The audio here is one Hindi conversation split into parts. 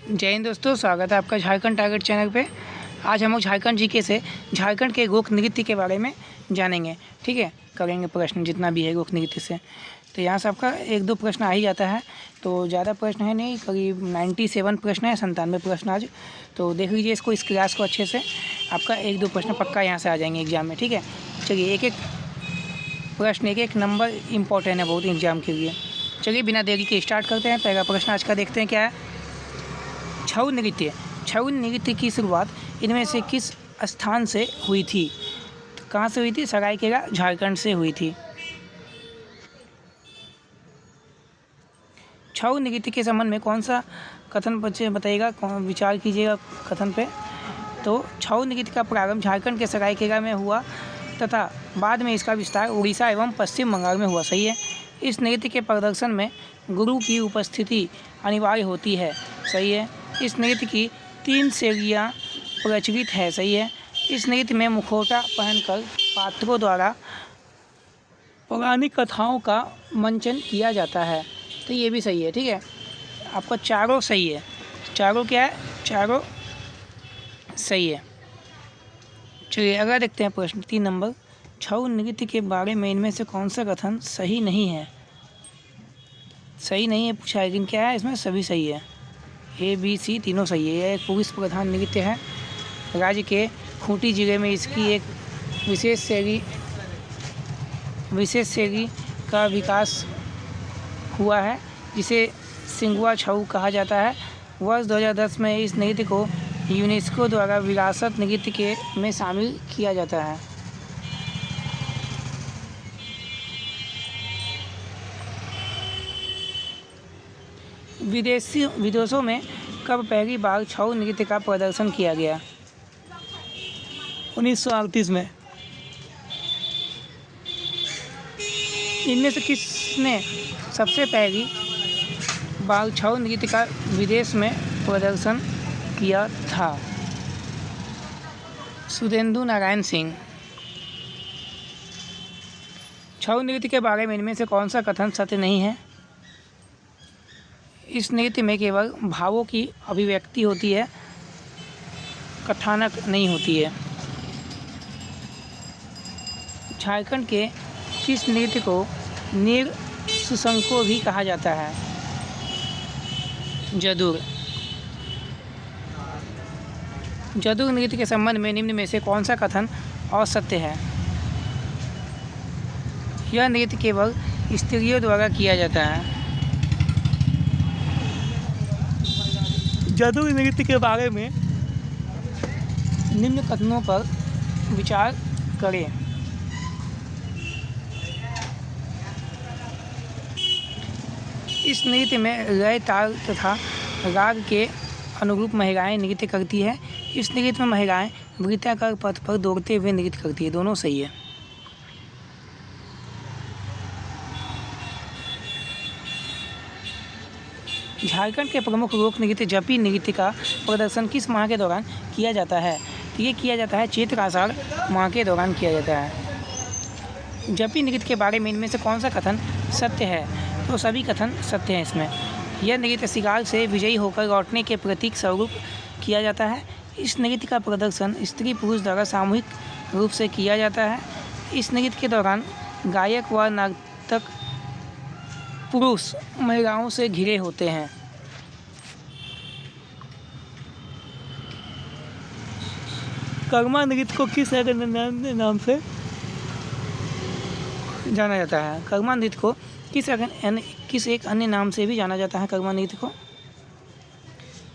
जय हिंद दोस्तों, स्वागत है आपका झारखंड टारगेट चैनल पे। आज हम लोग झारखंड जीके से झारखंड के लोक नृत्य के बारे में जानेंगे। ठीक है, करेंगे प्रश्न जितना भी है लोक नृत्य से। तो यहाँ से आपका एक दो प्रश्न आ ही जाता है, तो ज़्यादा प्रश्न है नहीं, करीब 97 प्रश्न है, 97 प्रश्न आज। तो देख लीजिए इसको, इस क्लास को अच्छे से। आपका एक दो प्रश्न पक्का यहाँ से आ जाएंगे एग्जाम में। ठीक है, चलिए एक एक प्रश्न, एक एक नंबर इम्पोर्टेंट है बहुत एग्जाम के लिए। चलिए बिना देरी के स्टार्ट करते हैं। पहला प्रश्न आज का देखते हैं क्या है। छऊ नृत्य, छऊ नृत्य की शुरुआत इनमें से किस स्थान से हुई थी? तो कहाँ से हुई थी? सरायकेला, झारखंड से हुई थी। छऊ नृत्य के संबंध में कौन सा कथन बच्चे बताइएगा, विचार कीजिएगा कथन पे। तो छऊ नृत्य का प्रारंभ झारखंड के सरायकेला में हुआ तथा बाद में इसका विस्तार उड़ीसा एवं पश्चिम बंगाल में हुआ। सही है। इस नृत्य के प्रदर्शन में गुरु की उपस्थिति अनिवार्य होती है। सही है। इस नृत्य की 3 शैलियाँ प्रचलित है। सही है। इस नृत्य में मुखौटा पहनकर पात्रों द्वारा पौराणिक कथाओं का मंचन किया जाता है। तो ये भी सही है। ठीक है, आपका चारों सही है। चारों क्या है? चारों सही है। चलिए अगला देखते हैं प्रश्न 3 नंबर। छऊ नृत्य के बारे में इनमें से कौन सा कथन सही नहीं है? सही नहीं है पूछा है, लेकिन क्या है इसमें? सभी सही है। A, B, C तीनों सही है। यह एक पुरुष प्रधान नृत्य है। राज्य के खूंटी जिले में इसकी एक विशेष शैली का विकास हुआ है, जिसे सिंगुआ छऊ कहा जाता है। वर्ष 2010 में इस नृत्य को यूनेस्को द्वारा विरासत नृत्य में शामिल किया जाता है। विदेशों में कब पहली बार छऊ नृत्य का प्रदर्शन किया गया? 1938 में। इनमें से किसने सबसे पहली बार छऊ नृत्य का विदेश में प्रदर्शन किया था? सुधेंदु नारायण सिंह। छऊ नृत्य के बारे में इनमें से कौन सा कथन सत्य नहीं है? इस नृत्य में केवल भावों की अभिव्यक्ति होती है, कथानक नहीं होती है। झारखंड के किस नृत्य को नीर सुशंको भी कहा जाता है? जदुर। जदुर नृत्य के संबंध में निम्न में से कौन सा कथन असत्य है? यह नृत्य केवल स्त्रियों द्वारा किया जाता है। जदुर नृत्य के बारे में निम्न कथनों पर विचार करें। इस नृत्य में लय, ताल तथा राग के अनुरूप महिलाएं नृत्य करती है। इस नृत्य में महिलाएं वृत्ताकार पथ पर दौड़ते हुए नृत्य करती है। दोनों सही है। झारखंड के प्रमुख लोक नृत्य जपी नृत्य का प्रदर्शन किस माह के दौरान किया जाता है? तो ये किया जाता है चैत्र आषाढ़ माह के दौरान किया जाता है। जपी नृत्य के बारे में इनमें से कौन सा कथन सत्य है? तो सभी कथन सत्य हैं इसमें। यह नृत्य शिकार से विजयी होकर लौटने के प्रतीक स्वरूप किया जाता है। इस नृत्य का प्रदर्शन स्त्री पुरुष द्वारा सामूहिक रूप से किया जाता है। इस नृत्य के दौरान गायक व नर्तक पुरुष महिलाओं से घिरे होते हैं। कर्मा नृत्य को किस नाम से जाना जाता है? कर्मा नृत्य को किस एक अन्य नाम से भी जाना जाता है? कर्मा नृत्य को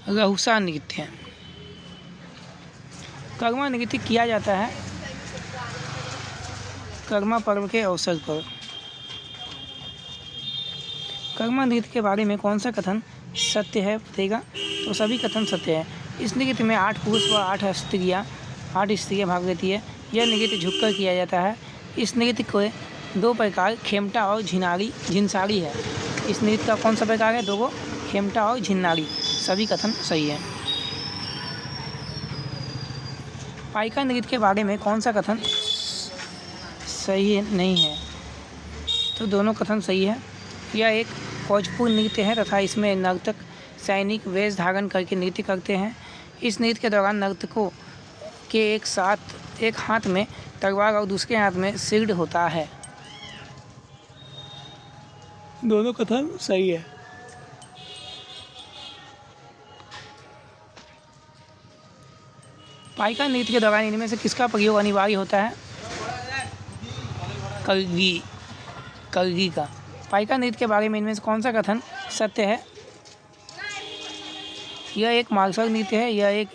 रहुसा नृत्य। कर्मा नृत्य किया जाता है कर्मा पर्व के अवसर पर। कर्मा नृत्य के बारे में कौन सा कथन सत्य है बताइएगा? तो सभी कथन सत्य है। इस नृत्य में 8 पुरुष व 8 स्त्रियाँ भाग लेती है। यह नृत्य झुककर किया जाता है। इस नृत्य को 2 प्रकार खेमटा और झिनसारी है। इस नृत्य का कौन सा प्रकार है? 2 खेमटा और झिन्नारी। सभी कथन सही है। पाइका नृत्य के बारे में कौन सा कथन सही नहीं है? तो दोनों कथन सही है। यह एक भोजपुरी नृत्य है तथा इसमें नर्तक सैनिक वेश धारण करके नृत्य करते हैं। इस नृत्य के दौरान नर्तकों के एक हाथ में तलवार और दूसरे हाथ में शील्ड होता है। दोनों कथन सही है। पाइका नृत्य के दौरान इनमें से किसका प्रयोग अनिवार्य होता है? करगी का। पाइका नृत्य के बारे में इनमें से कौन सा कथन सत्य है? यह एक मार्शल नृत्य है, यह एक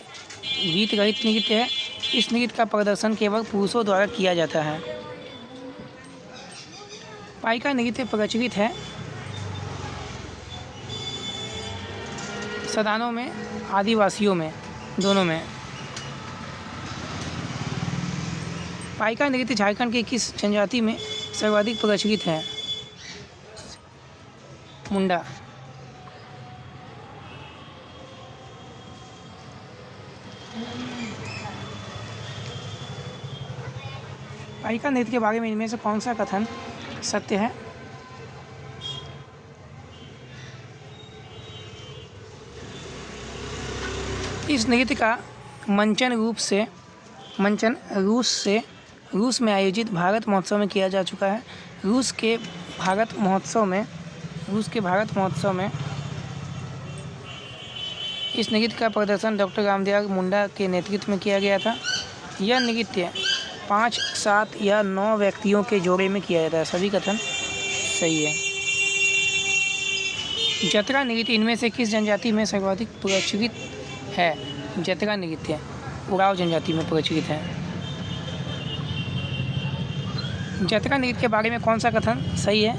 गीत रहित नृत्य है। इस नृत्य का प्रदर्शन केवल पुरुषों द्वारा किया जाता है। पाइका नृत्य प्रचलित है सदानों में, आदिवासियों में, दोनों में। पाइका नृत्य झारखंड की किस जनजाति में सर्वाधिक प्रचलित है? मुंडा। पाइका नृत्य के बारे में इनमें से कौन सा कथन सत्य है? इस नृत्य का मंचन रूस में आयोजित भारत महोत्सव में किया जा चुका है। रूस के भारत महोत्सव में इस नृत्य का प्रदर्शन डॉक्टर रामदयाल मुंडा के नेतृत्व में किया गया था। यह नृत्य 5, 7 या 9 व्यक्तियों के जोड़े में किया जाता है। सभी कथन सही है। जतरा नृत्य इनमें से किस जनजाति में सर्वाधिक प्रचलित है? जतरा नृत्य उराव जनजाति में प्रचलित है। जतरा नृत्य के बारे में कौन सा कथन सही है?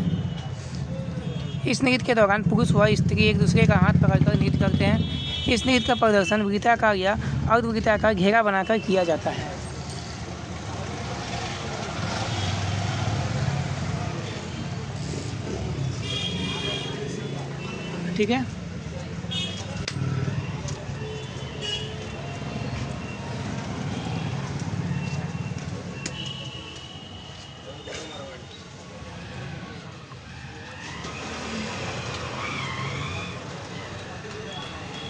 इस नृत्य के दौरान पुरुष व स्त्री एक दूसरे का हाथ पकड़कर नृत्य करते हैं। इस नृत्य का प्रदर्शन वृत्ताकार या अर्धवृत्ताकार घेरा बनाकर किया जाता है। ठीक है।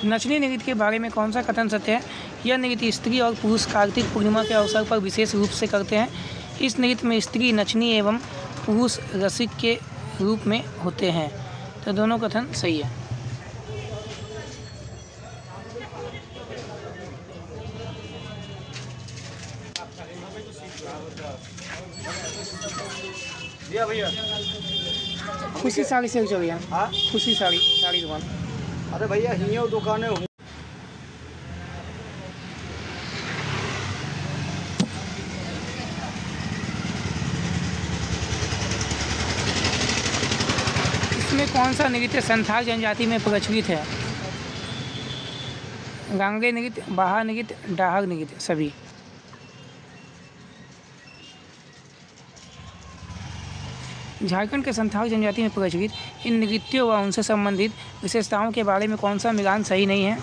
नचनी नृत्य के बारे में कौन सा कथन सत्य है? यह नृत्य स्त्री और पुरुष कार्तिक पूर्णिमा के अवसर पर विशेष रूप से करते हैं। इस नृत्य में स्त्री नचनी एवं पुरुष रसिक के रूप में होते हैं। तो दोनों कथन सही है। भैया खुशी साड़ी से जो भैया। हाँ, खुशी साड़ी दुकान। अरे भैया हियो दुकान है। इसमें कौन सा नृत्य संथाल जनजाति में प्रचलित है? गांगे नृत्य, बाहा नृत्य, डाहर नृत्य, सभी। झारखंड के संथाल जनजाति में प्रचलित इन नृत्यों व उनसे संबंधित विशेषताओं के बारे में कौन सा मिलान सही नहीं है?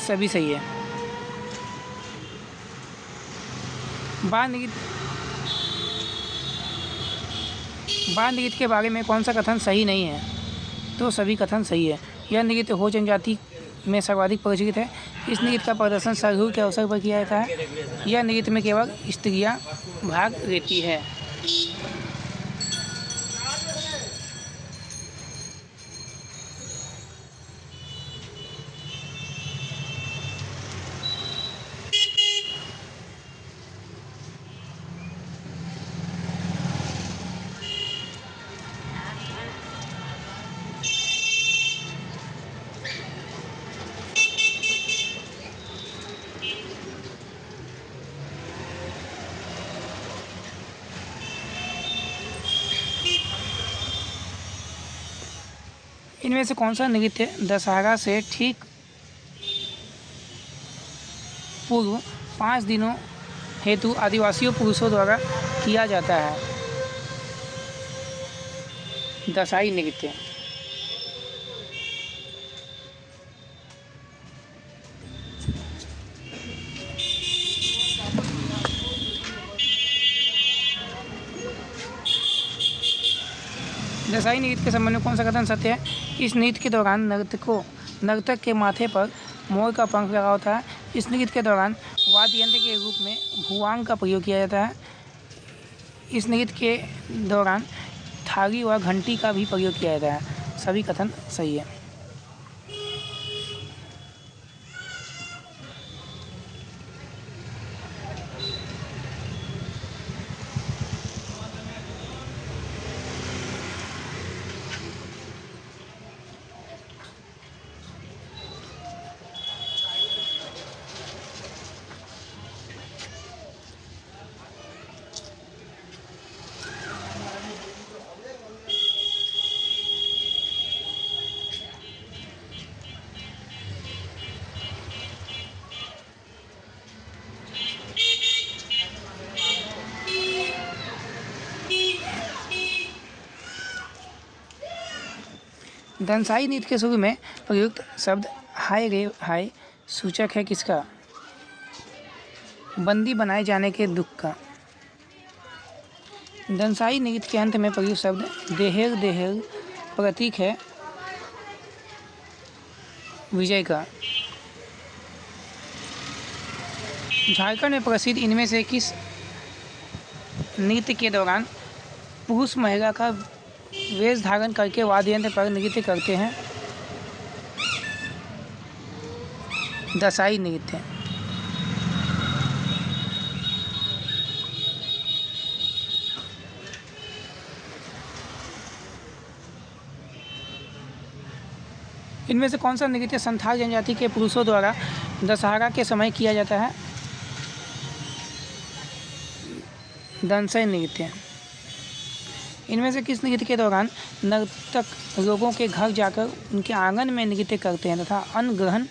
सभी सही है। बाल नृत्य के बारे में कौन सा कथन सही नहीं है? तो सभी कथन सही है। यह नृत्य हो जनजाति में सर्वाधिक प्रचलित है। इस नृत्य का प्रदर्शन सरहू के अवसर पर किया जाता है। यह नृत्य में केवल स्त्रियां भाग लेती है। इनमें से कौन सा नृत्य दशहरा से ठीक पूर्व 5 दिनों हेतु आदिवासियों पुरुषों द्वारा किया जाता है? दशाई नृत्य। दशाई नृत्य के संबंध में कौन सा कथन सत्य है? इस नृत्य के दौरान नर्तक के माथे पर मोर का पंख लगा होता है। इस नृत्य के दौरान वाद्य यंत्र के रूप में भुआंग का प्रयोग किया जाता है। इस नृत्य के दौरान थाली व घंटी का भी प्रयोग किया जाता है। सभी कथन सही है। दंसाई नृत्य के शुरू में प्रयुक्त शब्द हाय रे हाय सूचक है किसका? बंदी बनाए जाने के दुख का। दंसाई नृत्य के अंत में प्रयुक्त शब्द देहेर देहेर प्रतीक है विजय का। झारखंड में प्रसिद्ध इनमें से किस नृत्य के दौरान पुरुष महिला का वेश धारण करके वाद्य यंत्र पर नृत्य करते हैं? दशाई नृत्य। इनमें से कौन सा नृत्य संथाल जनजाति के पुरुषों द्वारा दशहरा के समय किया जाता है? दंसाई नृत्य। इनमें से किस नृत्य के दौरान नर्तक लोगों के घर जाकर उनके आंगन में नृत्य करते हैं तथा अन्न ग्रहण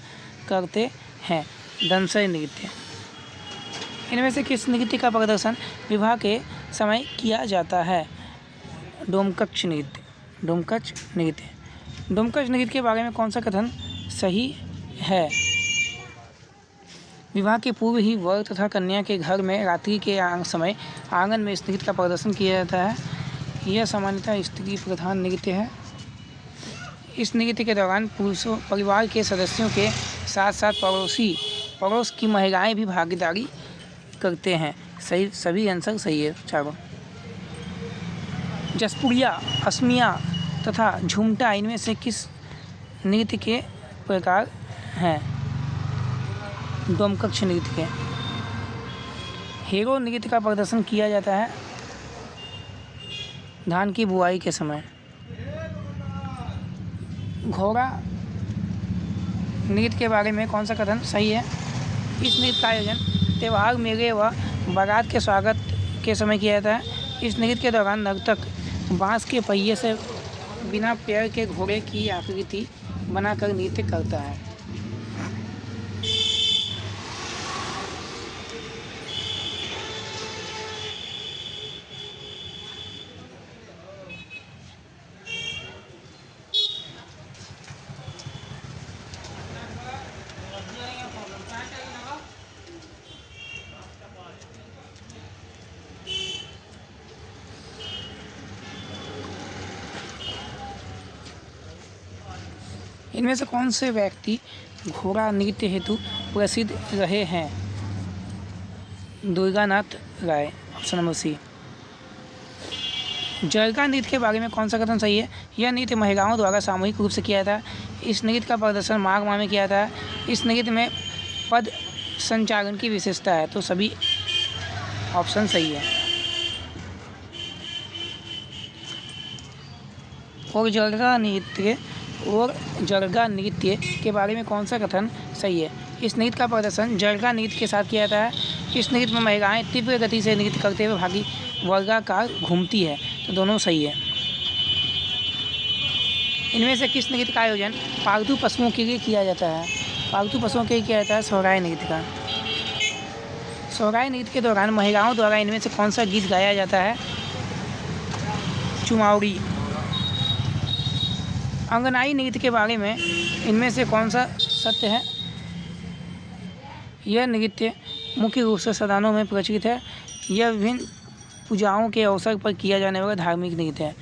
करते हैं? दंसाई नृत्य। इनमें से किस नृत्य का प्रदर्शन विवाह के समय किया जाता है? डोमकच नृत्य। डोमकच नृत्य। डोमकच नृत्य के बारे में कौन सा कथन सही है? विवाह के पूर्व ही वर तथा कन्या के घर में रात्रि के समय आंगन में इस नृत्य का प्रदर्शन किया जाता है। यह सामान्यतः स्त्री प्रधान नृत्य है। इस नृत्य के दौरान पुरुषों परिवार के सदस्यों के साथ साथ पड़ोस की महिलाएं भी भागीदारी करते हैं। सही, सभी आंसर सही है चारों। जसपुरिया, असमिया तथा झुमटा इनमें से किस नृत्य के प्रकार हैं? डोमकच नृत्य के। हेरो नृत्य का प्रदर्शन किया जाता है धान की बुआई के समय। घोड़ा नृत्य के बारे में कौन सा कथन सही है? इस नृत्य का आयोजन त्यौहार, मेले व बारात के स्वागत के समय किया जाता है। इस नृत्य के दौरान नर्तक बांस के पहिए से बिना पैर के घोड़े की आकृति बनाकर नृत्य करता है। इनमें से कौन से व्यक्ति घोड़ा नृत्य हेतु प्रसिद्ध रहे हैं? Durganath Rai. Option number C. Jarga नृत्य के बारे में कौन सा कथन सही है? यह नृत्य महिलाओं द्वारा सामूहिक रूप से किया था। इस नृत्य का प्रदर्शन माघ माह में किया था। इस नृत्य में पद संचालन की विशेषता है। तो सभी ऑप्शन सही है। और जरगा नृत्य के बारे में कौन सा कथन सही है? इस नृत्य का प्रदर्शन जरगा नृत्य के साथ किया जाता है। इस नृत्य में महिलाएं तीव्र गति से नृत्य करते हुए भागी वर्गाकार घूमती है। तो दोनों सही है। इनमें से किस नृत्य का आयोजन पालतू पशुओं के लिए किया जाता है? पालतू पशुओं के लिए किया जाता है सोहराय नृत्य का। सोहराय नृत्य के दौरान महिलाओं द्वारा इनमें से कौन सा गीत गाया जाता है? चुमावड़ी। अंगनाई नृत्य के बारे में इनमें से कौन सा सत्य है? यह नृत्य मुख्य रूप से सदानों में प्रचलित है। यह विभिन्न पूजाओं के अवसर पर किया जाने वाला धार्मिक नृत्य है।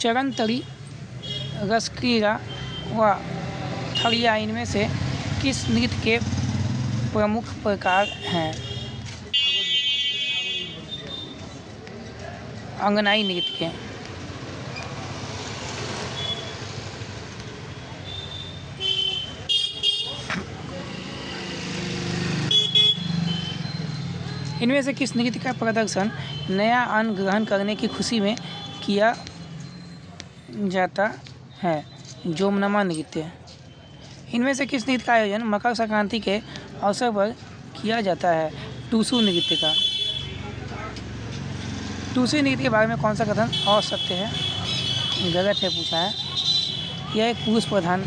चरणतरी, रसक्रीड़ा व थड़िया इनमें से किस नृत्य के प्रमुख प्रकार हैं? अंगनाई नृत्य के। इनमें से किस नृत्य का प्रदर्शन नया अन्न ग्रहण करने की खुशी में किया जाता है? जोमनमा नृत्य। इनमें से किस नृत्य का आयोजन मकर संक्रांति के अवसर पर किया जाता है? टूसू नृत्य का। टूसू नृत्य के बारे में कौन सा कथन असत्य है? गलत है पूछा है। यह एक पुरुष प्रधान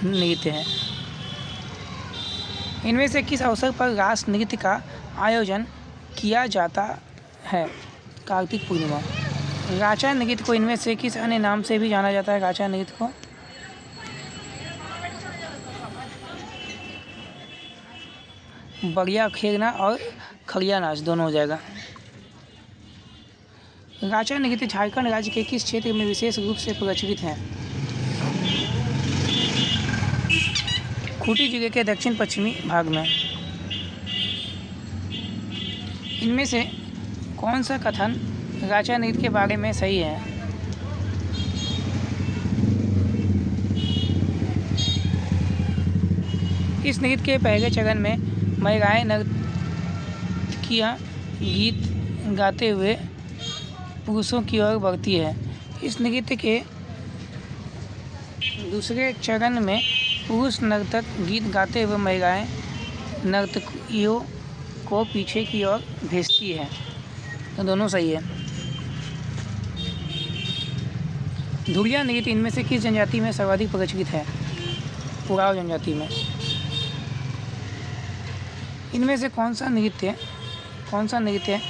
नृत्य है। इनमें से किस अवसर पर रास नृत्य का आयोजन किया जाता है? कार्तिक पूर्णिमा। राचा नृत्य को इनमें से किस अन्य नाम से भी जाना जाता है? राचा नृत्य को बढ़िया खेलना और खड़िया नाच दोनों हो जाएगा। राचा नृत्य झारखंड राज्य के किस क्षेत्र में विशेष रूप से प्रचलित है? खूंटी जिले के दक्षिण पश्चिमी भाग में। इनमें से कौन सा कथन राचा नृत्य के बारे में सही है? इस नृत्य के पहले चरण में महिलाएं नर्तकियां गीत गाते हुए पुरुषों की ओर बढ़ती है। इस नृत्य के दूसरे चरण में पुरुष नर्तक गीत गाते हुए महिलाएं नर्तकियों को पीछे की ओर भेजती है। तो दोनों सही है। धुरिया नृत्य इनमें से किस जनजाति में सर्वाधिक प्रचलित है? उरांव जनजाति में। इनमें से कौन सा नृत्य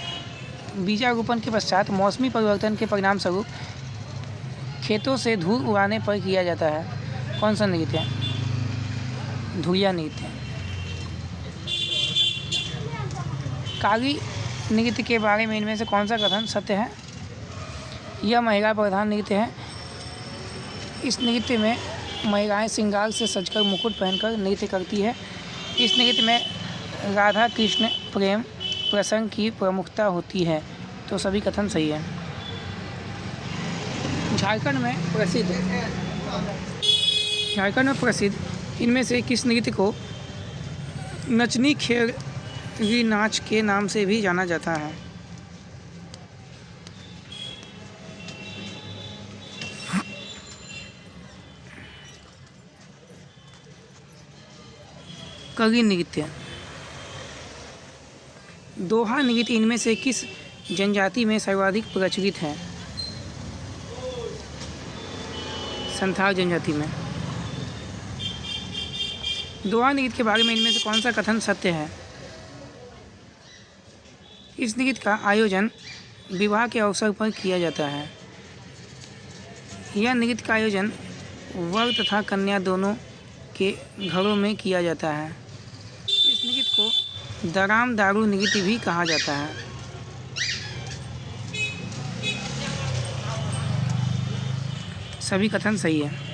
बीजारोपण के पश्चात मौसमी परिवर्तन के परिणाम स्वरूप खेतों से धूल उड़ाने पर किया जाता है? कौन सा नृत्य? धुरिया नृत्य। काली नृत्य के बारे में इनमें से कौन सा कथन सत्य है? यह महिला प्रधान नृत्य है। इस नृत्य में महिलाएं श्रृंगार से सजकर मुकुट पहनकर नृत्य करती है। इस नृत्य में राधा कृष्ण प्रेम प्रसंग की प्रमुखता होती है। तो सभी कथन सही है। झारखंड में प्रसिद्ध इनमें से किस नृत्य को नचनी खेड़ी नाच के नाम से भी जाना जाता है? कगी नृत्य। दोहा नृत्य इनमें से किस जनजाति में सर्वाधिक प्रचलित है? संथाल जनजाति में। दोहा नृत्य के बारे में इनमें से कौन सा कथन सत्य है? इस नृत्य का आयोजन विवाह के अवसर पर किया जाता है। यह नृत्य का आयोजन वर तथा कन्या दोनों के घरों में किया जाता है। इस नृत्य को दराम दारू नृत्य भी कहा जाता है। सभी कथन सही है।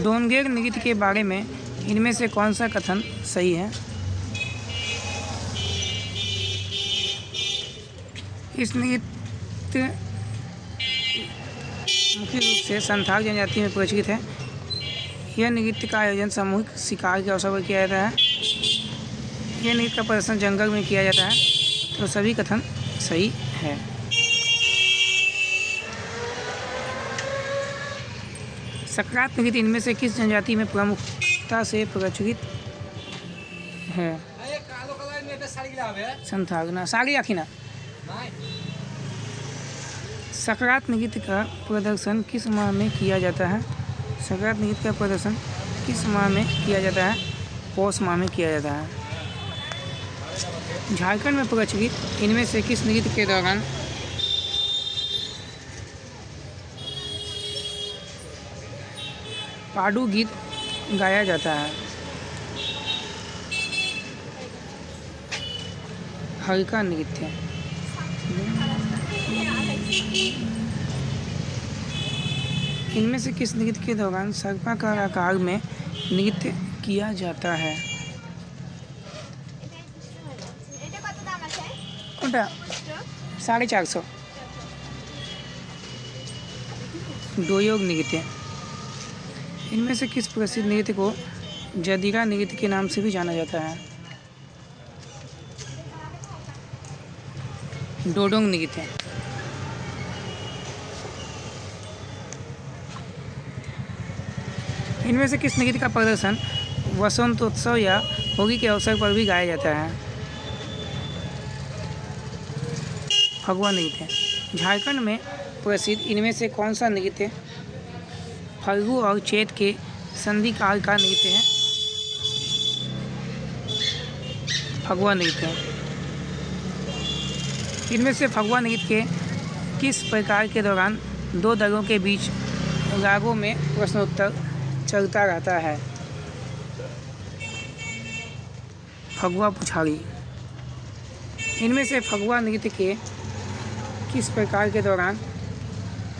डोंगेर नृत्य के बारे में इनमें से कौन सा कथन सही है? इस नृत्य मुख्य रूप से संथाल जनजाति में प्रचलित है। यह नृत्य का आयोजन सामूहिक शिकार के अवसर पर किया जाता है। यह नृत्य का प्रदर्शन जंगल में किया जाता है। तो सभी कथन सही है। सक्रात नृत्य इनमें से किस जनजाति में प्रमुखता से प्रचलित है? संथाल साड़ी आखिना। सक्रात नृत्य का प्रदर्शन किस माह में किया जाता है? सक्रात नृत्य का प्रदर्शन किस माह में किया जाता है? पौष माह में किया जाता है। झारखंड में प्रचलित इनमें से किस नृत्य के दौरान पाडू गीत गाया जाता है? हल्का नृत्य। इनमें से किस नृत्य के दौरान सर्पाकार आकार में नृत्य किया जाता है? कोनटा 450 डोयोग नृत्य। इनमें से किस प्रसिद्ध नृत्य को जदीरा नृत्य के नाम से भी जाना जाता है? डोडोंग नृत्य। इनमें से किस नृत्य का प्रदर्शन वसंतोत्सव या होली के अवसर पर भी गाया जाता है? फगुआ नृत्य। झारखंड में प्रसिद्ध इनमें से कौन सा नृत्य फल्गु और चैत के संधि काल का नृत्य है? फगुआ नृत्य। इनमें से फगुआ नृत्य के किस प्रकार के दौरान दो दलों के बीच रागों में प्रश्नोत्तर चलता रहता है? फगुआ पुछारी। इनमें से फगुआ नृत्य के किस प्रकार के दौरान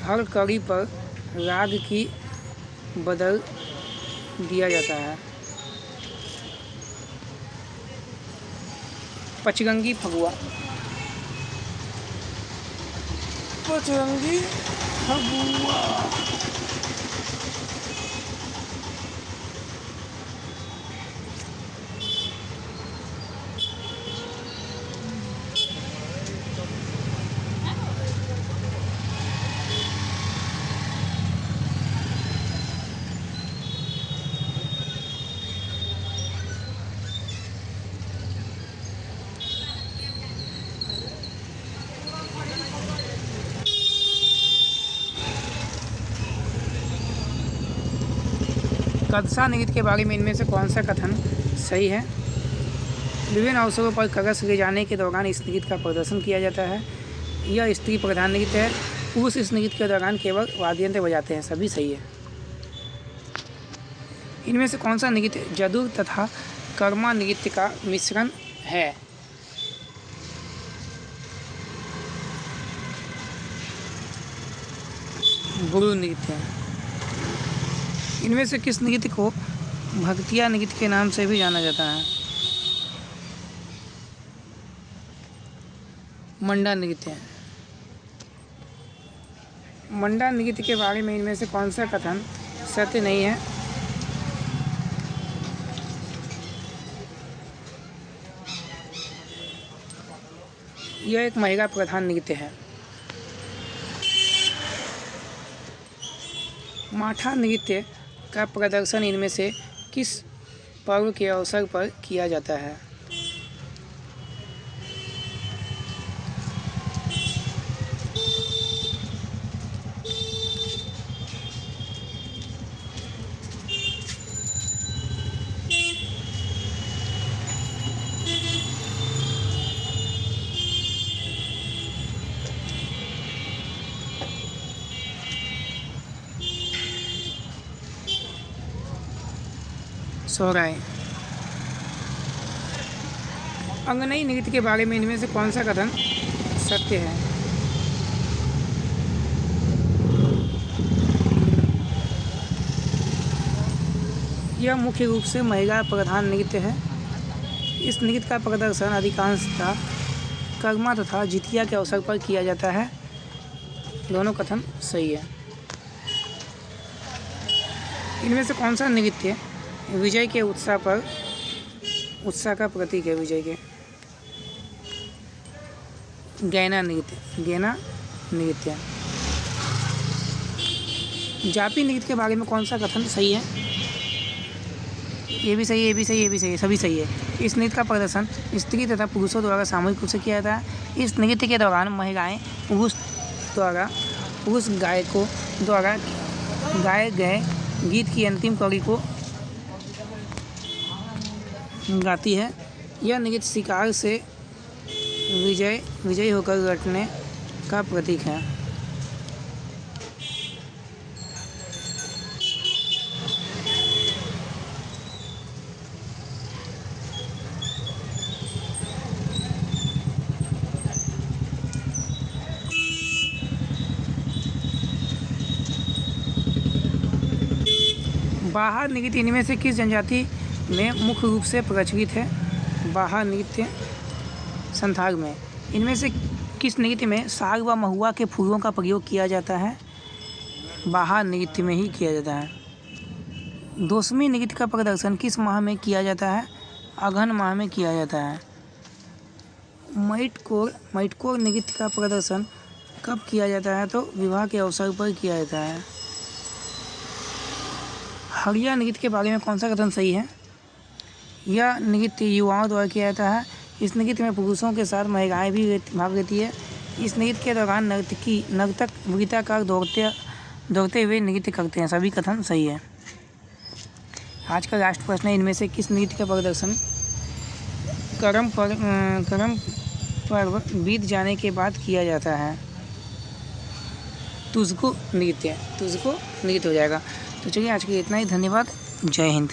हर कड़ी पर राग की बदल दिया जाता है? पचरंगी फगुआ। पचरंगी फगुआ। कदसा नृत्य के बारे में इनमें से कौन सा कथन सही है? विभिन्न अवसरों पर कलश ले जाने के दौरान इस नृत्य का प्रदर्शन किया जाता है। यह स्त्री प्रधान नृत्य है। पुरुष इस नृत्य के दौरान केवल वाद्य यंत्र बजाते हैं। सभी सही है। इनमें से कौन सा नृत्य जदुर तथा कर्मा नृत्य का मिश्रण है? गुरु नृत्य। इनमें से किस नृत्य को भक्तिया नृत्य के नाम से भी जाना जाता है? मंडा नृत्य। मंडा नृत्य के बारे में इनमें से कौन सा कथन सत्य नहीं है? यह एक महिला प्रधान नृत्य है। माठा नृत्य का प्रदर्शन इनमें से किस पर्व के अवसर पर किया जाता है? सोहराय। अंगनई नृत्य के बारे में इनमें से कौन सा कथन सत्य है? यह मुख्य रूप से महिला प्रधान नृत्य है। इस नृत्य का प्रदर्शन अधिकांशतः कर्मा तथा जितिया के अवसर पर किया जाता है। दोनों कथन सही है। इनमें से कौन सा नृत्य विजय के उत्साह का प्रतीक है? विजय के। गैना नृत्य। गैना नृत्य। जापी नृत्य के बारे में कौन सा कथन सही है? ये भी सही है, ये भी सही है, ये भी सही है, सभी सही है। इस नृत्य का प्रदर्शन स्त्री तथा पुरुषों द्वारा सामूहिक रूप से किया जाता है। इस नृत्य के दौरान महिलाएं पुरुष गायकों द्वारा गाए गए गीत की अंतिम कड़ी को गाती है। यह नृत्य शिकार से विजयी होकर लौटने का प्रतीक है। बाहर नृत्य इनमें से किस जनजाति में मुख्य रूप से प्रचलित है? बाहर नृत्य संथाल में इनमें से किस नृत्य में साग व महुआ के फूलों का प्रयोग किया जाता है? बाहर नृत्य में ही किया जाता है। दोसमी नृत्य का प्रदर्शन किस माह में किया जाता है? अगहन माह में किया जाता है। मटकोर नृत्य का प्रदर्शन कब किया जाता है? तो विवाह के अवसर पर किया जाता है। हड़िया नृत्य के बारे में कौन सा कथन सही है? यह नृत्य युवाओं द्वारा किया जाता है। इस नृत्य में पुरुषों के साथ महिलाएं भी भाग लेती है। इस नृत्य के दौरान नर्तक वृत्ताकार दौड़ते हुए नृत्य करते हैं। सभी कथन सही है। आज का लास्ट प्रश्न है, इनमें से किस नृत्य का प्रदर्शन करम पर्व बीत जाने के बाद किया जाता है? तुझको नृत्य हो जाएगा। तो चलिए आज के लिए इतना ही। धन्यवाद। जय हिंद।